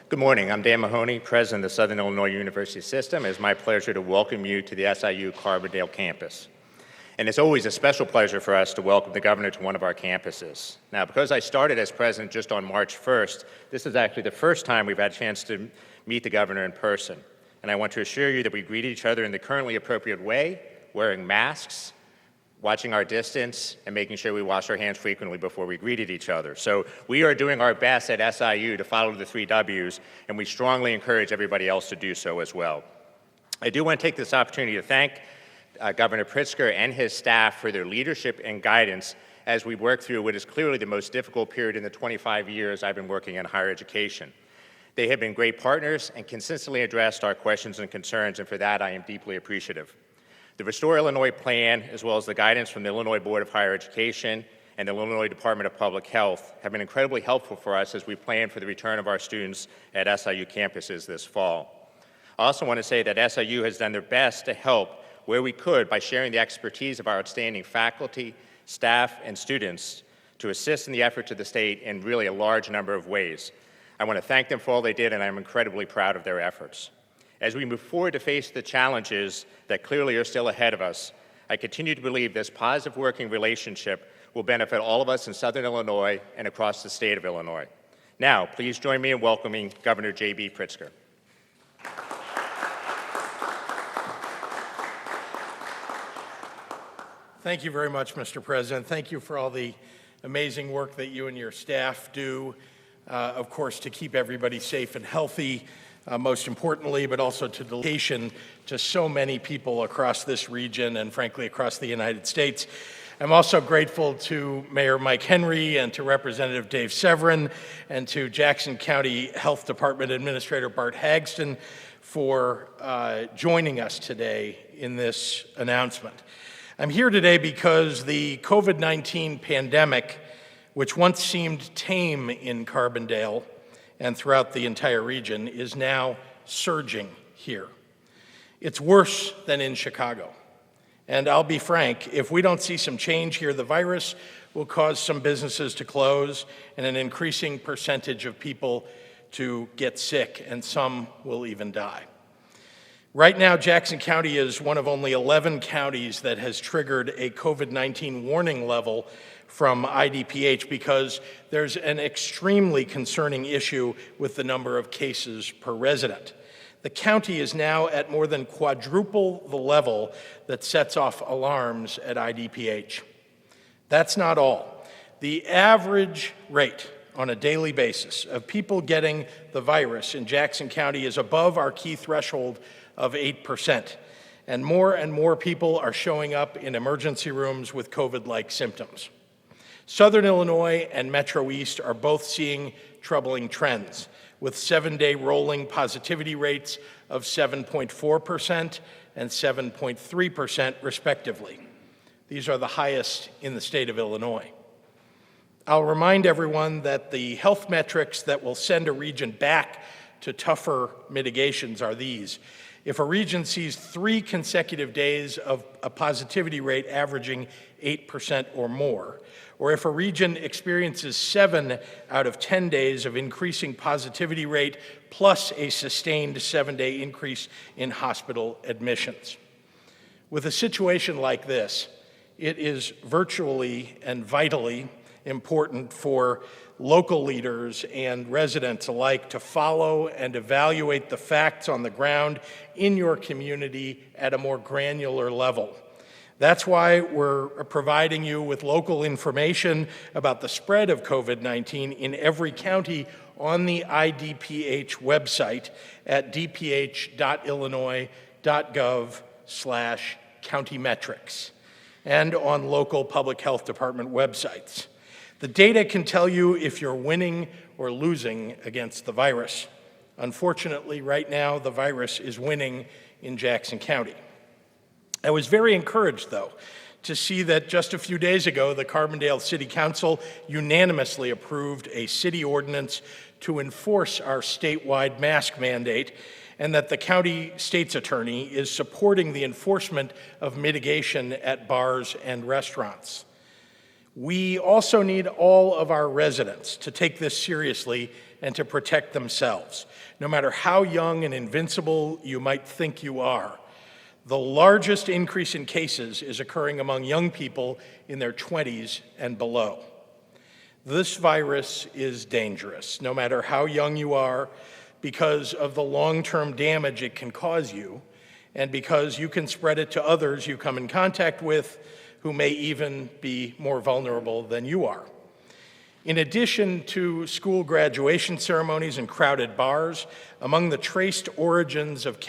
Good morning. I'm Dan Mahoney, President of the Southern Illinois University System. It's my pleasure to welcome you to the SIU Carbondale campus. And it's always a special pleasure for us to welcome the governor to one of our campuses. Now, because I started as president just on March 1st, this is actually the first time we've had a chance to meet the governor in person. And I want to assure you that we greet each other in the currently appropriate way, wearing masks, watching our distance, and making sure we wash our hands frequently before we greeted each other. So we are doing our best at SIU to follow the 3 W's, and we strongly encourage everybody else to do so as well. I do want to take this opportunity to thank Governor Pritzker and his staff for their leadership and guidance as we work through what is clearly the most difficult period in the 25 years I've been working in higher education. They have been great partners and consistently addressed our questions and concerns, and for that I am deeply appreciative. The Restore Illinois Plan, as well as the guidance from the Illinois Board of Higher Education and the Illinois Department of Public Health, have been incredibly helpful for us as we plan for the return of our students at SIU campuses this fall. I also want to say that SIU has done their best to help where we could by sharing the expertise of our outstanding faculty, staff, and students to assist in the efforts of the state in really a large number of ways. I want to thank them for all they did, and I'm incredibly proud of their efforts. As we move forward to face the challenges that clearly are still ahead of us, I continue to believe this positive working relationship will benefit all of us in Southern Illinois and across the state of Illinois. Now, please join me in welcoming Governor JB Pritzker. Thank you very much, Mr. President. Thank you for all the amazing work that you and your staff do, of course, to keep everybody safe and healthy, most importantly, but also to dedication to so many people across this region and, frankly, across the United States. I'm also grateful to Mayor Mike Henry and to Representative Dave Severin and to Jackson County Health Department Administrator Bart Hagston for joining us today in this announcement. I'm here today because the COVID-19 pandemic, which once seemed tame in Carbondale and throughout the entire region, is now surging here. It's worse than in Chicago. And I'll be frank, if we don't see some change here, the virus will cause some businesses to close and an increasing percentage of people to get sick, and some will even die. Right now, Jackson County is one of only 11 counties that has triggered a COVID-19 warning level from IDPH because there's an extremely concerning issue with the number of cases per resident. The county is now at more than quadruple the level that sets off alarms at IDPH. That's not all. The average rate on a daily basis of people getting the virus in Jackson County is above our key threshold of 8%. And more people are showing up in emergency rooms with COVID-like symptoms. Southern Illinois and Metro East are both seeing troubling trends, with 7-day rolling positivity rates of 7.4% and 7.3% respectively. These are the highest in the state of Illinois. I'll remind everyone that the health metrics that will send a region back to tougher mitigations are these. If a region sees 3 consecutive days of a positivity rate averaging 8% or more, or if a region experiences 7 out of 10 days of increasing positivity rate plus a sustained 7-day increase in hospital admissions. With a situation like this, it is virtually and vitally important for local leaders and residents alike to follow and evaluate the facts on the ground in your community at a more granular level. That's why we're providing you with local information about the spread of COVID-19 in every county on the IDPH website at dph.illinois.gov/countymetrics and on local public health department websites. The data can tell you if you're winning or losing against the virus. Unfortunately, right now, the virus is winning in Jackson County. I was very encouraged, though, to see that just a few days ago, the Carbondale City Council unanimously approved a city ordinance to enforce our statewide mask mandate, and that the county state's attorney is supporting the enforcement of mitigation at bars and restaurants. We also need all of our residents to take this seriously and to protect themselves. No matter how young and invincible you might think you are, the largest increase in cases is occurring among young people in their 20s and below. This virus is dangerous, no matter how young you are, because of the long-term damage it can cause you, and because you can spread it to others you come in contact with who may even be more vulnerable than you are. In addition to school graduation ceremonies and crowded bars, among the traced origins of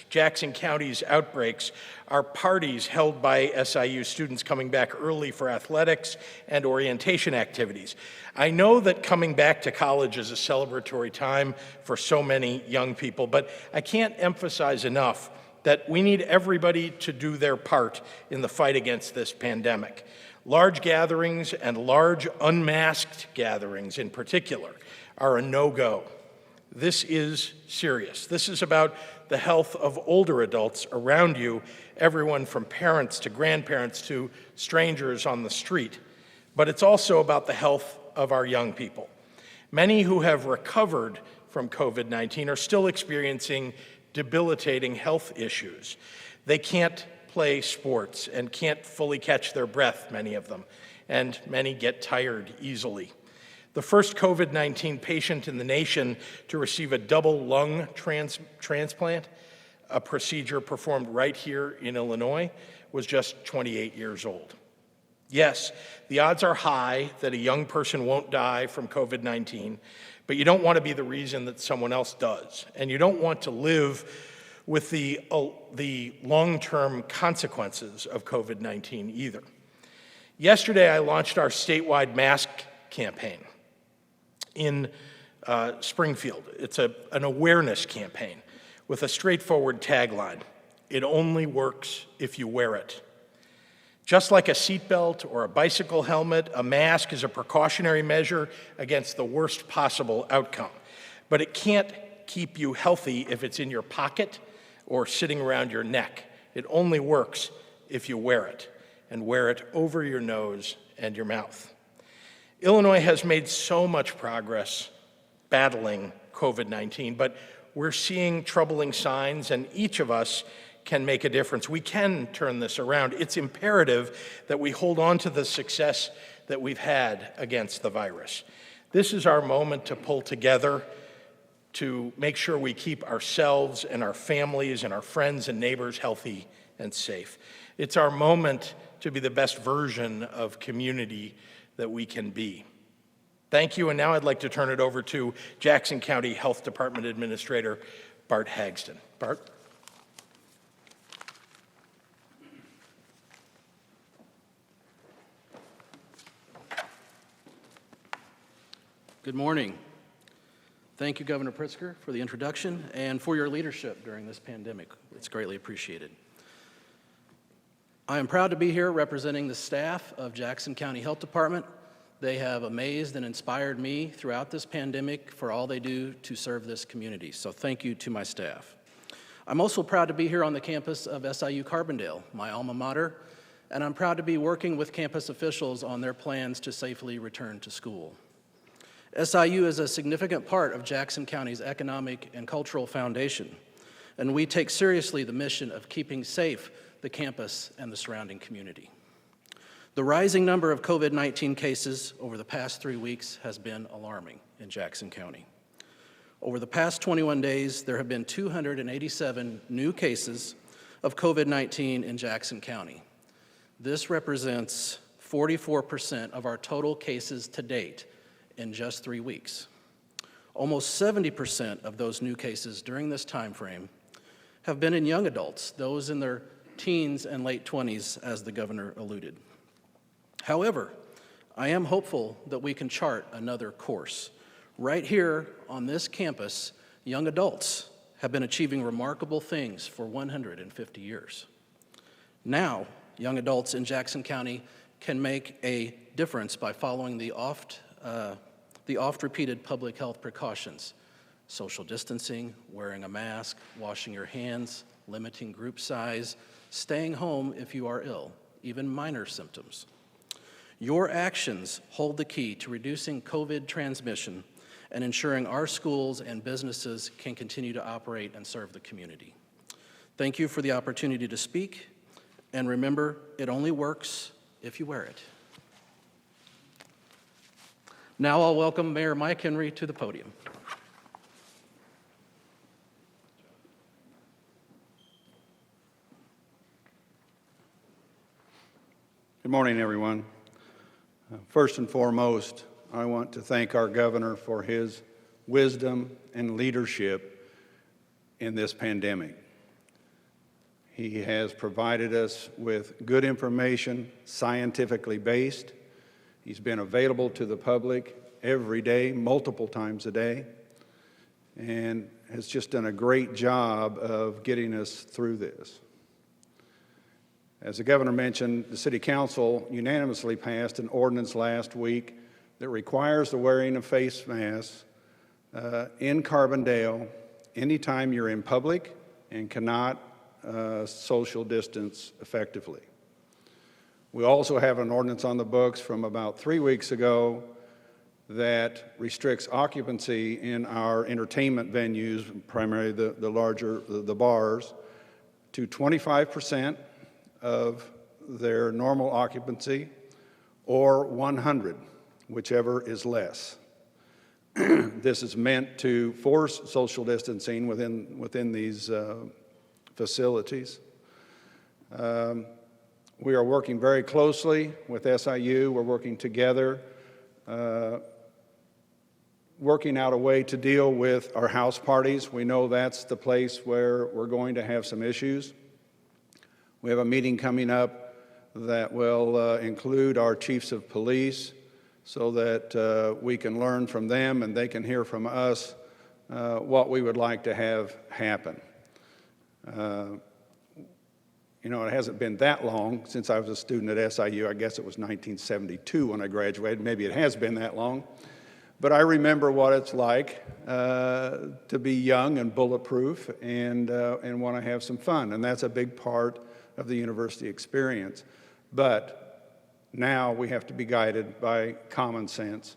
Jackson County's outbreaks are parties held by SIU students coming back early for athletics and orientation activities. I know that coming back to college is a celebratory time for so many young people, but I can't emphasize enough that we need everybody to do their part in the fight against this pandemic. Large gatherings and large unmasked gatherings in particular are a no-go. This is serious. This is about the health of older adults around you, everyone from parents to grandparents to strangers on the street. But it's also about the health of our young people. Many who have recovered from COVID-19 are still experiencing debilitating health issues. They can't play sports and can't fully catch their breath, many of them, and many get tired easily. The first COVID-19 patient in the nation to receive a double lung transplant, a procedure performed right here in Illinois, was just 28 years old. Yes, the odds are high that a young person won't die from COVID-19, but you don't want to be the reason that someone else does, and you don't want to live with the long-term consequences of COVID-19 either. Yesterday, I launched our statewide mask campaign in Springfield. It's an awareness campaign with a straightforward tagline: "It only works if you wear it." Just like a seatbelt or a bicycle helmet, a mask is a precautionary measure against the worst possible outcome. But it can't keep you healthy if it's in your pocket or sitting around your neck. It only works if you wear it, and wear it over your nose and your mouth. Illinois has made so much progress battling COVID-19, but we're seeing troubling signs, and each of us can make a difference. We can turn this around. It's imperative that we hold on to the success that we've had against the virus. This is our moment to pull together to make sure we keep ourselves and our families and our friends and neighbors healthy and safe. It's our moment to be the best version of community that we can be. Thank you, and now I'd like to turn it over to Jackson County Health Department Administrator Bart Hagston. Bart? Good morning. Thank you, Governor Pritzker, for the introduction and for your leadership during this pandemic. It's greatly appreciated. I am proud to be here representing the staff of Jackson County Health Department. They have amazed and inspired me throughout this pandemic for all they do to serve this community. So thank you to my staff. I'm also proud to be here on the campus of SIU Carbondale, my alma mater, and I'm proud to be working with campus officials on their plans to safely return to school. SIU is a significant part of Jackson County's economic and cultural foundation, and we take seriously the mission of keeping safe the campus and the surrounding community. The rising number of COVID-19 cases over the past 3 weeks has been alarming in Jackson County. Over the past 21 days, there have been 287 new cases of COVID-19 in Jackson County. This represents 44% of our total cases to date in just 3 weeks. Almost 70% of those new cases during this time frame have been in young adults, those in their teens and late 20s, as the governor alluded. However, I am hopeful that we can chart another course. Right here on this campus, young adults have been achieving remarkable things for 150 years. Now, young adults in Jackson County can make a difference by following the oft-repeated public health precautions: social distancing, wearing a mask, washing your hands, limiting group size, staying home if you are ill, even minor symptoms. Your actions hold the key to reducing COVID transmission and ensuring our schools and businesses can continue to operate and serve the community. Thank you for the opportunity to speak, and remember, it only works if you wear it. Now I'll welcome Mayor Mike Henry to the podium. Good morning, everyone. First and foremost, I want to thank our governor for his wisdom and leadership in this pandemic. He has provided us with good information, scientifically based. He's been available to the public every day, multiple times a day, and has just done a great job of getting us through this. As the governor mentioned, the City Council unanimously passed an ordinance last week that requires the wearing of face masks in Carbondale anytime you're in public and cannot social distance effectively. We also have an ordinance on the books from about 3 weeks ago that restricts occupancy in our entertainment venues, primarily the bars, to 25% of their normal occupancy or 100, whichever is less. This is meant to force social distancing within these facilities. We are working very closely with SIU. We're working together, working out a way to deal with our house parties. We know that's the place where we're going to have some issues. We have a meeting coming up that will include our chiefs of police so that we can learn from them and they can hear from us what we would like to have happen. You know, it hasn't been that long since I was a student at SIU. I guess it was 1972 when I graduated. Maybe it has been that long. But I remember what it's like to be young and bulletproof and want to have some fun. And that's a big part of the university experience. But now we have to be guided by common sense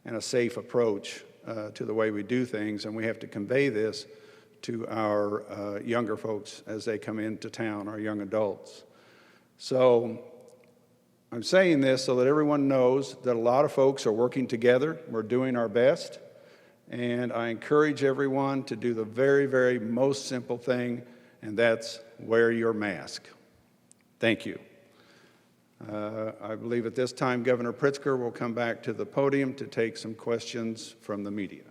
and a safe approach to the way we do things. And we have to convey this to our younger folks as they come into town, our young adults. So I'm saying this so that everyone knows that a lot of folks are working together. We're doing our best. And I encourage everyone to do the very, very most simple thing, and that's wear your mask. Thank you. I believe at this time Governor Pritzker will come back to the podium to take some questions from the media.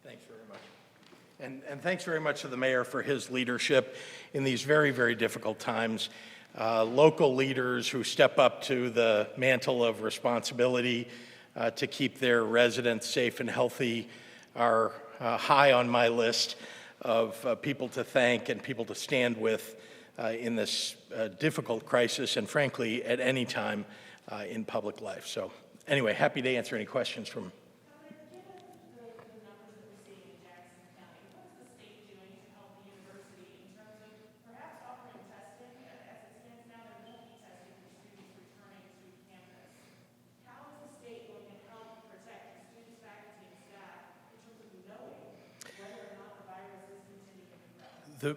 Thanks very much. And thanks very much to the mayor for his leadership in these very, very difficult times. Local leaders who step up to the mantle of responsibility to keep their residents safe and healthy are high on my list of people to thank and people to stand with in this difficult crisis and frankly at any time in public life. So anyway, happy to answer any questions from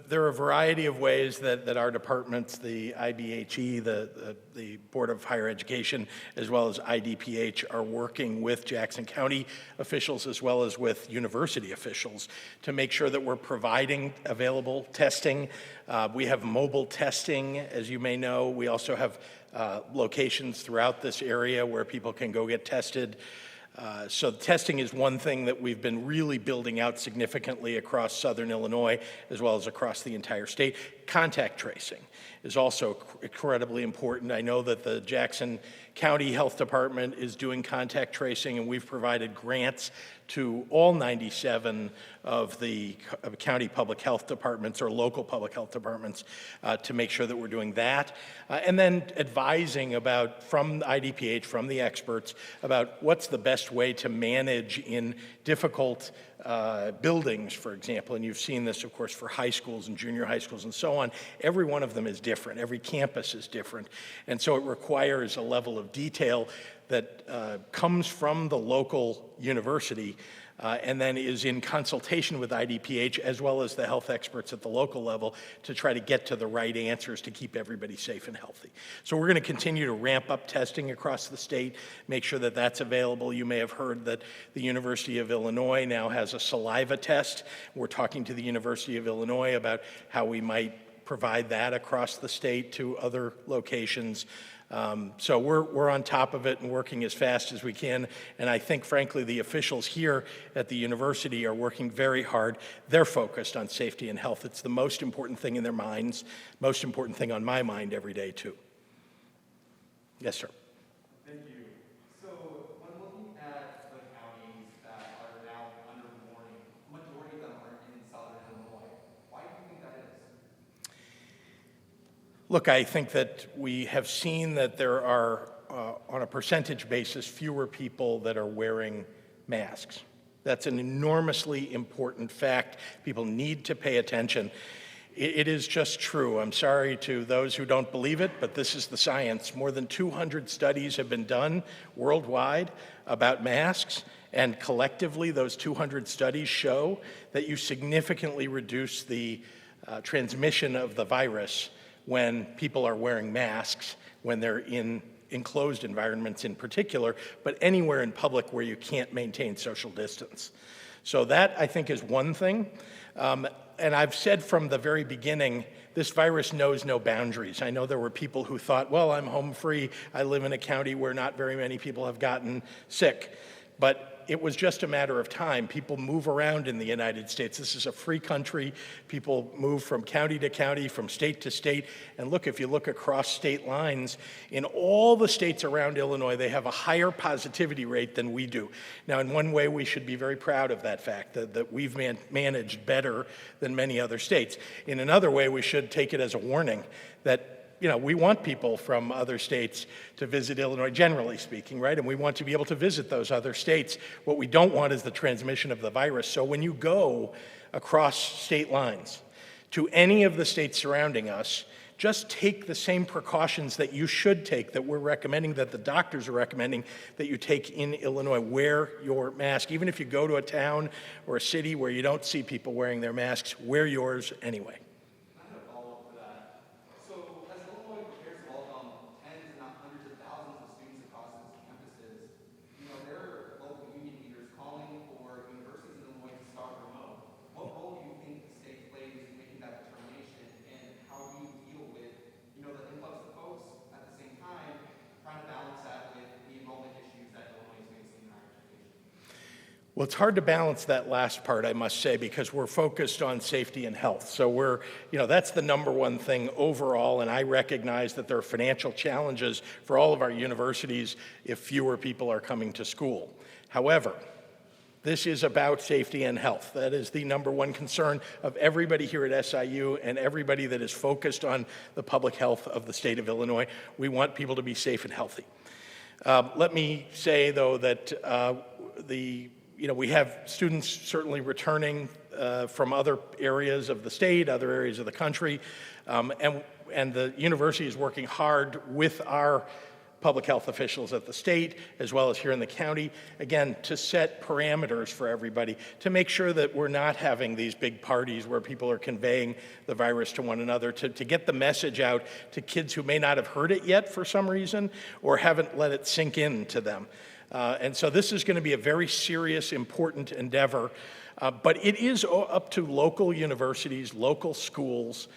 There are a variety of ways that our departments, the IBHE, the Board of Higher Education, as well as IDPH, are working with Jackson County officials as well as with university officials to make sure that we're providing available testing. We have mobile testing, as you may know. We also have locations throughout this area where people can go get tested. So testing is one thing that we've been really building out significantly across Southern Illinois as well as across the entire state. Contact tracing is also incredibly important. I know that the Jackson County Health Department is doing contact tracing, and we've provided grants to all 97 of the county public health departments or local public health departments to make sure that we're doing that. And then advising about, from IDPH, from the experts, about what's the best way to manage in difficult buildings, for example, and you've seen this, of course, for high schools and junior high schools and so on. Every one of them is different. Every campus is different. And so it requires a level of detail that comes from the local university and then is in consultation with IDPH as well as the health experts at the local level to try to get to the right answers to keep everybody safe and healthy. So we're going to continue to ramp up testing across the state, make sure that that's available. You may have heard that the University of Illinois now has a saliva test. We're talking to the University of Illinois about how we might provide that across the state to other locations. So we're on top of it and working as fast as we can. And I think, frankly, the officials here at the university are working very hard. They're focused on safety and health. It's the most important thing in their minds, most important thing on my mind every day, too. Yes, sir. Thank you. So when looking at the counties that are now under warning, majority of them are in southern Illinois. Why do you think that is? Look, I think that we have seen that there are, on a percentage basis, fewer people that are wearing masks. That's an enormously important fact. People need to pay attention. It is just true. I'm sorry to those who don't believe it, but this is the science. More than 200 studies have been done worldwide about masks, and collectively those 200 studies show that you significantly reduce the transmission of the virus when people are wearing masks, when they're in enclosed environments in particular, but anywhere in public where you can't maintain social distance. So that, I think, is one thing. And I've said from the very beginning, this virus knows no boundaries. I know there were people who thought, well, I'm home free. I live in a county where not very many people have gotten sick. But it was just a matter of time. People move around in the United States. This is a free country. People move from county to county, from state to state. And look, if you look across state lines, in all the states around Illinois, they have a higher positivity rate than we do. Now, in one way, we should be very proud of that fact, that we've managed better than many other states. In another way, we should take it as a warning that we want people from other states to visit Illinois, generally speaking, right? And we want to be able to visit those other states. What we don't want is the transmission of the virus. So when you go across state lines to any of the states surrounding us, just take the same precautions that you should take, that we're recommending, that the doctors are recommending that you take in Illinois. Wear your mask. Even if you go to a town or a city where you don't see people wearing their masks, wear yours anyway. Well, it's hard to balance that last part, I must say, because we're focused on safety and health. So that's the number one thing overall, and I recognize that there are financial challenges for all of our universities if fewer people are coming to school. However, this is about safety and health. That is the number one concern of everybody here at SIU and everybody that is focused on the public health of the state of Illinois. We want people to be safe and healthy. Let me say, though, that we have students certainly returning from other areas of the state, other areas of the country, and the university is working hard with our public health officials at the state, as well as here in the county, again, to set parameters for everybody, to make sure that we're not having these big parties where people are conveying the virus to one another, to get the message out to kids who may not have heard it yet for some reason, or haven't let it sink in to them. And so this is going to be a very serious, important endeavor, but it is up to local universities, local schools,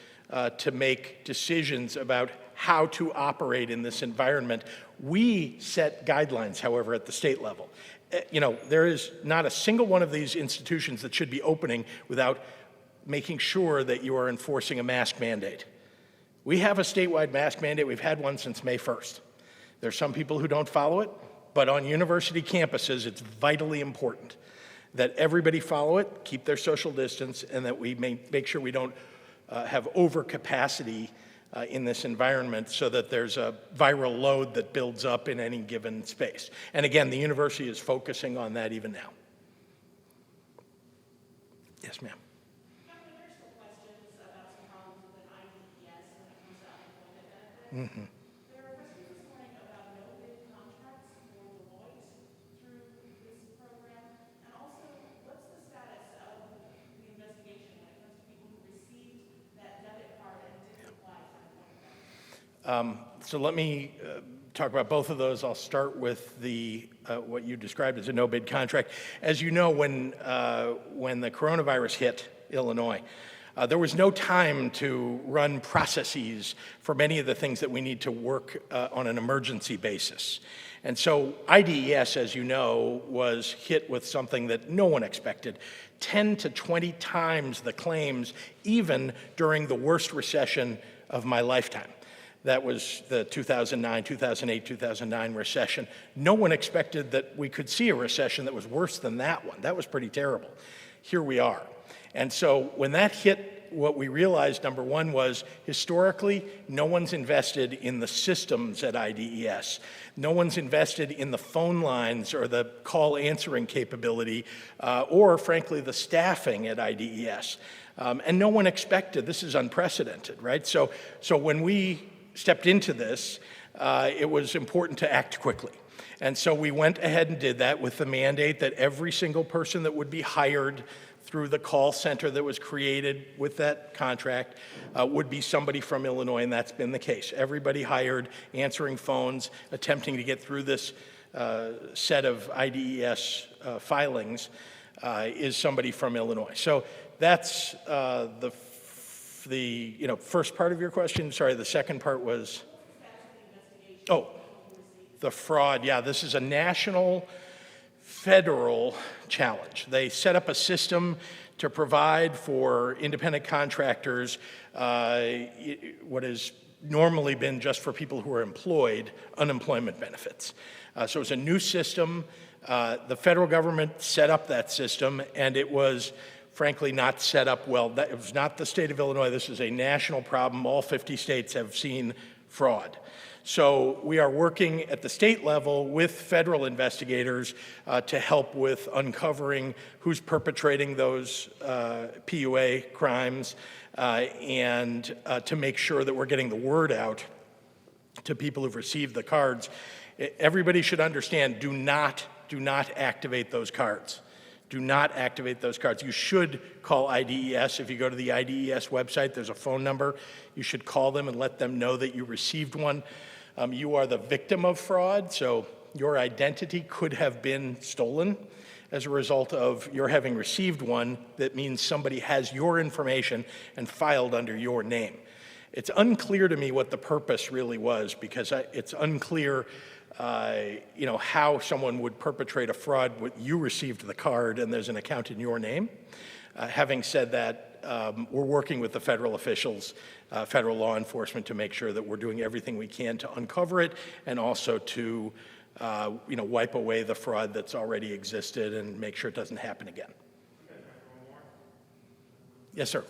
to make decisions about how to operate in this environment. We set guidelines, however, at the state level. There is not a single one of these institutions that should be opening without making sure that you are enforcing a mask mandate. We have a statewide mask mandate. We've had one since May 1st. There's some people who don't follow it, but on university campuses, it's vitally important that everybody follow it, keep their social distance, and that we make sure we don't have overcapacity in this environment so that there's a viral load that builds up in any given space. And again, the university is focusing on that even now. Yes, ma'am. There's some questions about some problems with IDES when it comes to unemployment benefits. There are questions this morning about no bid contracts for Deloitte through this program, and also what's the status of the investigation when it comes to people who received that debit card and didn't apply for employment benefits? So let me talk about both of those. I'll start with the what you described as a no-bid contract. As you know, when the coronavirus hit Illinois, there was no time to run processes for many of the things that we need to work on an emergency basis. And so IDES, as you know, was hit with something that no one expected, 10 to 20 times the claims, even during the worst recession of my lifetime. That was the 2009, 2008, 2009 recession. No one expected that we could see a recession that was worse than that one. That was pretty terrible. Here we are. And so when that hit, what we realized, number one, was historically, no one's invested in the systems at IDES. No one's invested in the phone lines or the call answering capability or, frankly, the staffing at IDES. And no one expected, this is unprecedented, right? So when we stepped into this, it was important to act quickly. And so we went ahead and did that with the mandate that every single person that would be hired through the call center that was created with that contract would be somebody from Illinois, and that's been the case. Everybody hired, answering phones, attempting to get through this set of IDES filings is somebody from Illinois. So that's the first part of your question. Sorry, the second part was? The fraud. Yeah, this is a national, federal challenge. They set up a system to provide for independent contractors what has normally been just for people who are employed, unemployment benefits. So it's a new system. The federal government set up that system, and it was frankly not set up well. It was not the state of Illinois. This is a national problem. All 50 states have seen fraud. So we are working at the state level with federal investigators to help with uncovering who's perpetrating those PUA crimes and to make sure that we're getting the word out to people who've received the cards. Everybody should understand, do not activate those cards. Do not activate those cards. You should call IDES. If you go to the IDES website, there's a phone number. You should call them and let them know that you received one. You are the victim of fraud, so your identity could have been stolen as a result of your having received one. That means somebody has your information and filed under your name. It's unclear to me what the purpose really was, because it's unclear how someone would perpetrate a fraud. You received the card and there's an account in your name. Having said that, we're working with the federal officials, federal law enforcement, to make sure that we're doing everything we can to uncover it and also to wipe away the fraud that's already existed and make sure it doesn't happen again. Yes, sir.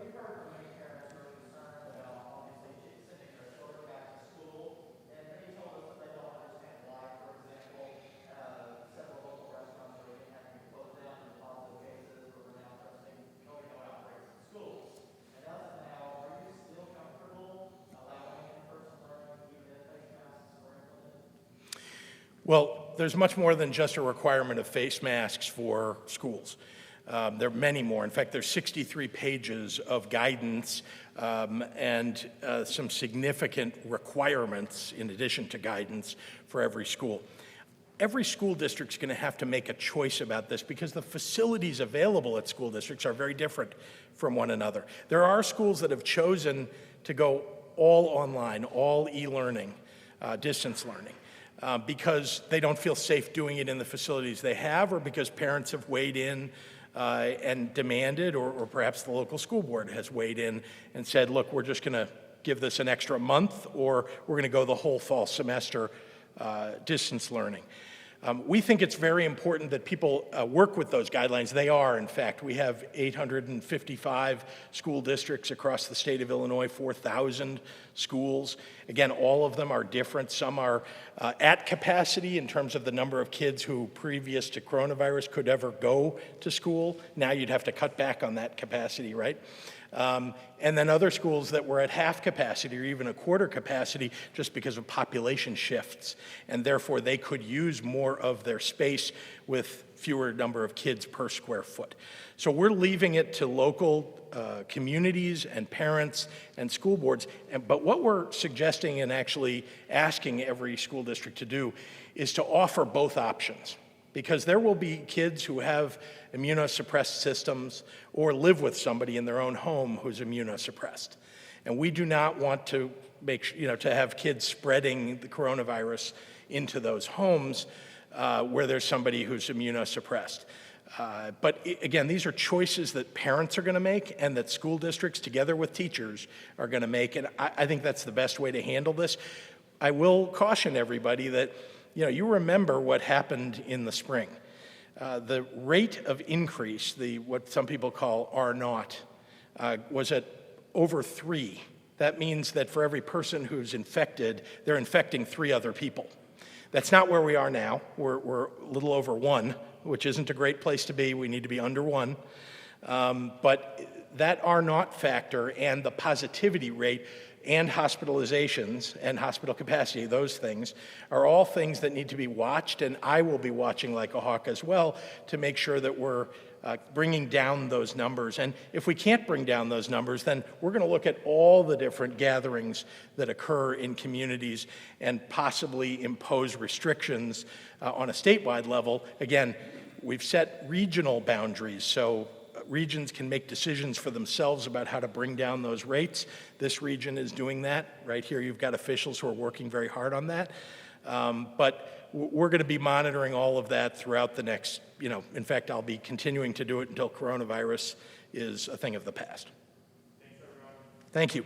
We've heard from many parents who are concerned about obviously sending their children back to school, and many told us that they don't understand why. For example, several local restaurants are even having to close down in positive cases where we're now trusting knowing how it operates in schools. And as of now, are you still comfortable allowing in-person learning even if face masks are implemented? Well, there's much more than just a requirement of face masks for schools. There are many more. In fact, there's 63 pages of guidance and some significant requirements in addition to guidance for every school. Every school district's going to have to make a choice about this because the facilities available at school districts are very different from one another. There are schools that have chosen to go all online, all e-learning, distance learning. Because they don't feel safe doing it in the facilities they have, or because parents have weighed in and demanded, or perhaps the local school board has weighed in and said, look, we're just going to give this an extra month, or we're going to go the whole fall semester distance learning. We think it's very important that people work with those guidelines. They are, in fact. We have 855 school districts across the state of Illinois, 4,000 schools. Again, all of them are different. Some are at capacity in terms of the number of kids who, previous to coronavirus, could ever go to school. Now you'd have to cut back on that capacity, right? And then other schools that were at half capacity or even a quarter capacity just because of population shifts, and therefore they could use more of their space with fewer number of kids per square foot. So we're leaving it to local communities and parents and school boards, but what we're suggesting and actually asking every school district to do is to offer both options. Because there will be kids who have immunosuppressed systems or live with somebody in their own home who's immunosuppressed. And we do not want to to have kids spreading the coronavirus into those homes where there's somebody who's immunosuppressed. But again, these are choices that parents are going to make and that school districts together with teachers are going to make. And I think that's the best way to handle this. I will caution everybody that you remember what happened in the spring. The rate of increase, what some people call R0, was at over 3. That means that for every person who's infected, they're infecting 3 other people. That's not where we are now. We're a little over 1, which isn't a great place to be. We need to be under 1. But that R0 factor and the positivity rate and hospitalizations and hospital capacity, those things, are all things that need to be watched, and I will be watching like a hawk as well to make sure that we're bringing down those numbers. And if we can't bring down those numbers, then we're going to look at all the different gatherings that occur in communities and possibly impose restrictions on a statewide level. Again, we've set regional boundaries, so regions can make decisions for themselves about how to bring down those rates. This region is doing that. Right here, you've got officials who are working very hard on that. But we're going to be monitoring all of that throughout the next, in fact, I'll be continuing to do it until coronavirus is a thing of the past. Thank you.